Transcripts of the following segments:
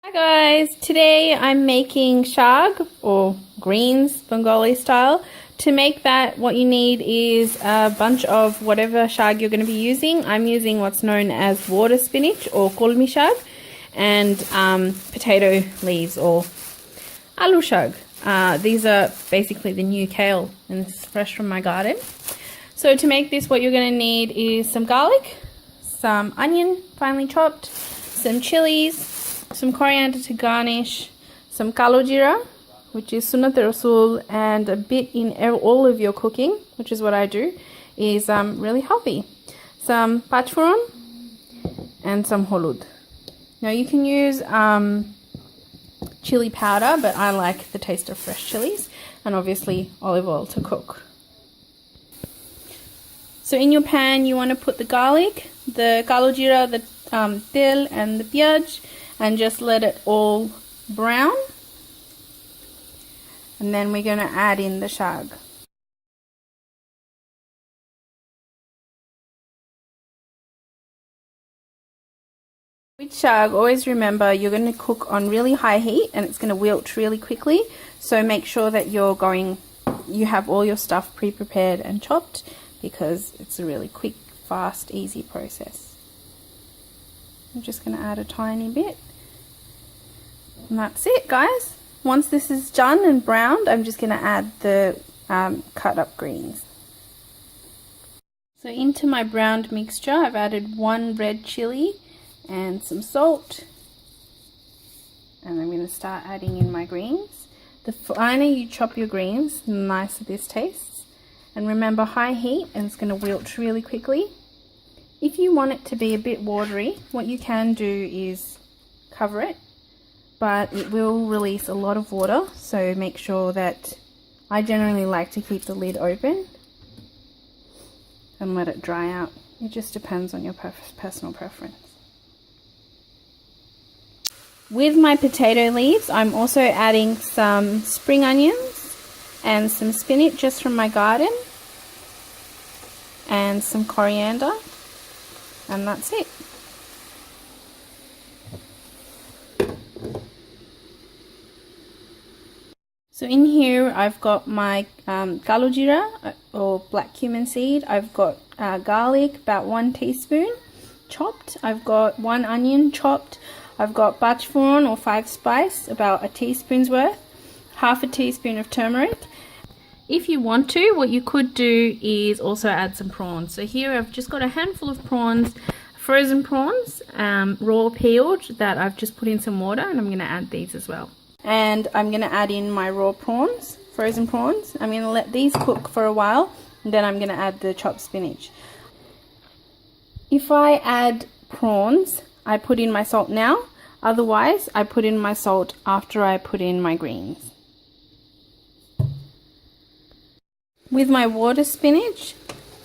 Hi guys, today I'm making saag or greens Bengali style. To make that, what you need is a bunch of whatever saag you're going to be using. I'm using what's known as water spinach or kulmi saag and potato leaves or aloo saag. These are basically the new kale and this is fresh from my garden. So to make this, what you're going to need is some garlic, some onion finely chopped, some chilies, some coriander to garnish, some kalo jeera, which is sunnat rasul, and a bit in all of your cooking, which is what I do, is really healthy. Some pachforon and some holud. Now you can use chili powder, but I like the taste of fresh chilies, and obviously olive oil to cook. So in your pan you want to put the garlic, the kalo jeera, the til and the piyaj, and just let it all brown. And then we're going to add in the saag. With saag, always remember you're going to cook on really high heat and it's going to wilt really quickly. So make sure that you have all your stuff pre-prepared and chopped, because it's a really quick, fast, easy process. I'm just going to add a tiny bit. And that's it, guys. Once this is done and browned, I'm just going to add the cut up greens. So into my browned mixture, I've added 1 red chili and some salt. And I'm going to start adding in my greens. The finer you chop your greens, the nicer this tastes. And remember, high heat, and it's going to wilt really quickly. If you want it to be a bit watery, what you can do is cover it, but it will release a lot of water, so make sure that, I generally like to keep the lid open and let it dry out. It just depends on your personal preference. With my potato leaves, I'm also adding some spring onions and some spinach just from my garden and some coriander, and that's it. So in here I've got my kalo jeera or black cumin seed. I've got garlic, about 1 teaspoon chopped. I've got 1 onion chopped. I've got pachforon or 5 spice, about a teaspoon's worth. Half a teaspoon of turmeric. If you want to, what you could do is also add some prawns. So here I've just got a handful of prawns, frozen prawns, raw peeled, that I've just put in some water, and I'm going to add these as well. And I'm going to add in my raw prawns, frozen prawns. I'm going to let these cook for a while, and then I'm going to add the chopped spinach. If I add prawns, I put in my salt now. Otherwise, I put in my salt after I put in my greens. With my water spinach,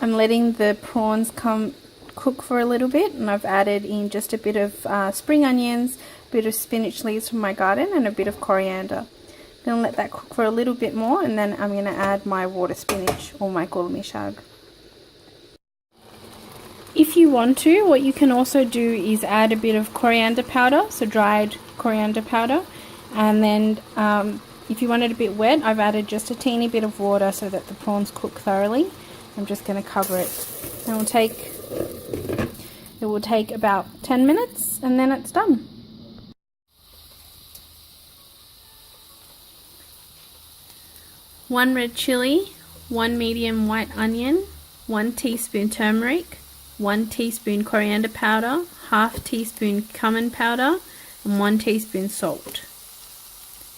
I'm letting the prawns cook for a little bit, and I've added in just a bit of spring onions, a bit of spinach leaves from my garden, and a bit of coriander. I'm going to let that cook for a little bit more, and then I'm going to add my water spinach or my kulmi saag. If you want to, what you can also do is add a bit of coriander powder, so dried coriander powder, and then if you want it a bit wet, I've added just a teeny bit of water so that the prawns cook thoroughly. I'm just going to cover it. And it will take about 10 minutes, and then it's done. One red chili, 1 medium white onion, 1 teaspoon turmeric, 1 teaspoon coriander powder, half teaspoon cumin powder, and 1 teaspoon salt.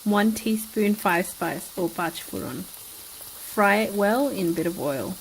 1 teaspoon 5 spice or pachforon. Fry it well in a bit of oil.